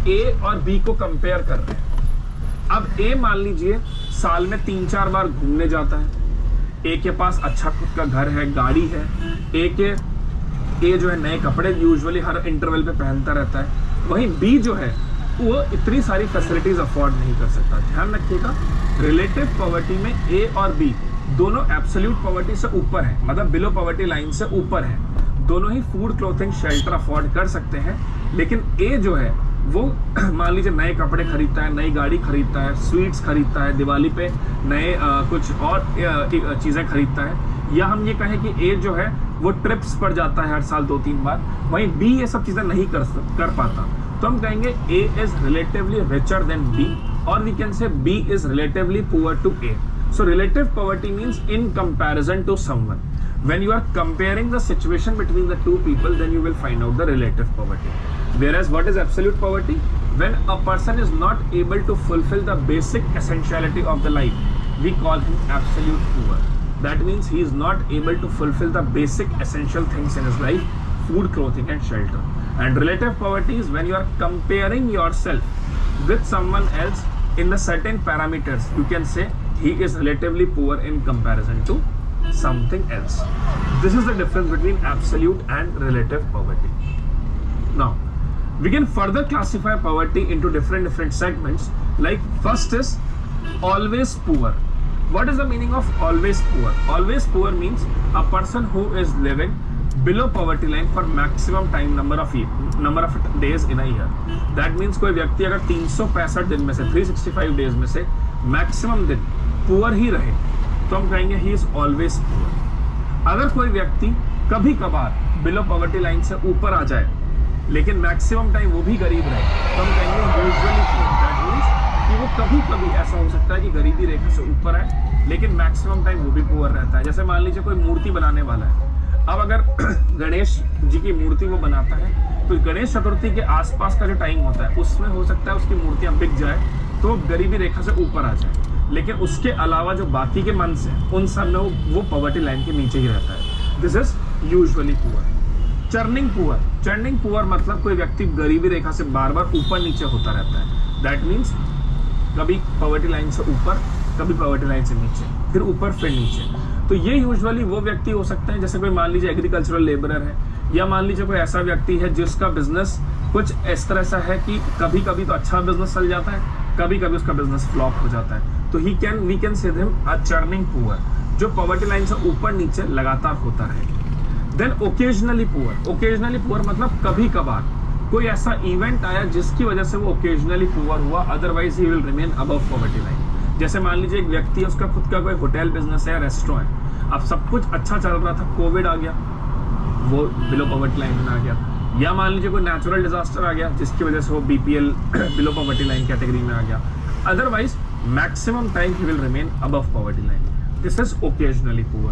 ए और बी को कंपेयर कर रहे हैं। अब ए मान लीजिए साल में 3-4 बार घूमने जाता है, ए के पास अच्छा खुद का घर है, गाड़ी है, ए जो है नए कपड़े यूजुअली हर इंटरवल पे पहनता रहता है। वहीं बी जो है वो इतनी सारी फैसिलिटीज अफोर्ड नहीं कर सकता। ध्यान रखिएगा, रिलेटिव पॉवर्टी में ए और बी दोनों एब्सोल्यूट पॉवर्टी से ऊपर है, मतलब बिलो पॉवर्टी लाइन से ऊपर है। दोनों ही फूड, क्लोथिंग, शेल्टर अफोर्ड कर सकते हैं, लेकिन ए जो है वो मान लीजिए नए कपड़े खरीदता है, नई गाड़ी खरीदता है, स्वीट्स खरीदता है, दिवाली पे नए कुछ और चीजें खरीदता है, या हम ये कहें कि ए जो है वो ट्रिप्स पर जाता है हर साल 2-3 बार। वहीं बी ये सब चीजें नहीं कर पाता, तो हम कहेंगे A is relatively richer than B, और we can say B is relatively poor to A. So relative poverty means in comparison to someone. When you are comparing the situation between the two people, then you will find out the relative poverty. Whereas what is absolute poverty? When a person is not able to fulfill the basic essentiality of the life, we call him absolute poor. That means he is not able to fulfill the basic essential things in his life, food, clothing and shelter. And relative poverty is when you are comparing yourself with someone else in the certain parameters. You can say he is relatively poor in comparison to something else. This is the difference between absolute and relative poverty. Now, we can further classify poverty into different segments. Like first is always poor. What is the meaning of always poor? Always poor means a person who is living below poverty line for maximum time number of days in a year. That means कोई व्यक्ति अगर 365 दिन में से 365 days में से maximum दिन poor ही रहे तो हम कहेंगे ही इज ऑलवेज पुअर। अगर कोई व्यक्ति कभी कभार बिलो पॉवर्टी लाइन से ऊपर आ जाए लेकिन मैक्सिमम टाइम वो भी गरीब रहे तो हम कहेंगे यूजुअली पुअर। दैट मींस कि वो कभी कभी ऐसा हो सकता है कि गरीबी रेखा से ऊपर है लेकिन मैक्सिमम टाइम वो भी पुअर रहता है। जैसे मान लीजिए कोई मूर्ति बनाने वाला है, अब अगर गणेश जी की मूर्ति वो बनाता है तो गणेश चतुर्थी के आसपास का जो टाइम होता है उसमें हो सकता है उसकी मूर्तियां बिक जाए तो गरीबी रेखा से ऊपर आ जाए, लेकिन उसके अलावा जो बाकी के मंथ्स हैं उन सब में वो पॉवर्टी लाइन के नीचे ही रहता है। This is usually poor. Churning poor मतलब कोई व्यक्ति गरीबी रेखा से बार बार ऊपर नीचे होता रहता है। दैट मीन्स कभी पॉवर्टी लाइन से ऊपर, कभी पॉवर्टी लाइन से नीचे, फिर ऊपर फिर नीचे। तो ये यूजुअली वो व्यक्ति हो सकते हैं जैसे कोई मान लीजिए एग्रीकल्चरल लेबरर है, या मान लीजिए कोई ऐसा व्यक्ति है जिसका बिजनेस कुछ इस तरह सा है कि कभी कभी तो अच्छा बिजनेस चल जाता है, कभी कभी उसका बिजनेस फ्लॉप हो जाता है। तो we can say him a churning poor, जो पॉवर्टी लाइन से ऊपर नीचे लगातार होता रहे। देन ओकेजनली पुअर मतलब कभी कभार कोई ऐसा इवेंट आया जिसकी वजह से वो ओकेजनली पुअर हुआ, otherwise he will remain above poverty line. जैसे मान लीजिए एक व्यक्ति है, उसका खुद का कोई होटल बिजनेस है या रेस्टोरेंट है, अब सब कुछ अच्छा चल रहा था, कोविड आ गया, वो बिलो पॉवर्टी लाइन में आ गया, या मान लीजिए कोई नेचुरल डिजास्टर आ गया जिसकी वजह से वो BPL below poverty line category में आ गया, otherwise maximum time he will remain above poverty line. This is occasionally poor.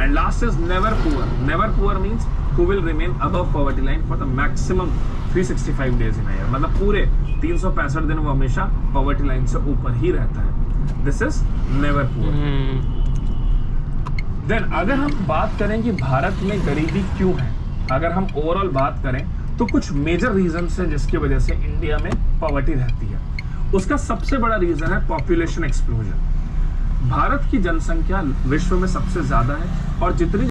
And last is never poor. Never poor means who will remain above poverty line for the maximum 365 days in a year. मतलब पूरे 365 दिन वो हमेशा poverty line से ऊपर ही रहता है. This is never poor. Then अगर हम बात करें कि भारत में गरीबी क्यों है, अगर हम ओवरऑल बात करें तो कुछ मेजर रीजंस हैं जिसकी वजह से इंडिया में पॉवर्टी रहती है। उसका सबसे बड़ा रीजन है पॉपुलेशन एक्सप्लोजन। भारत की जनसंख्या विश्व में सबसे ज्यादा है और जितनी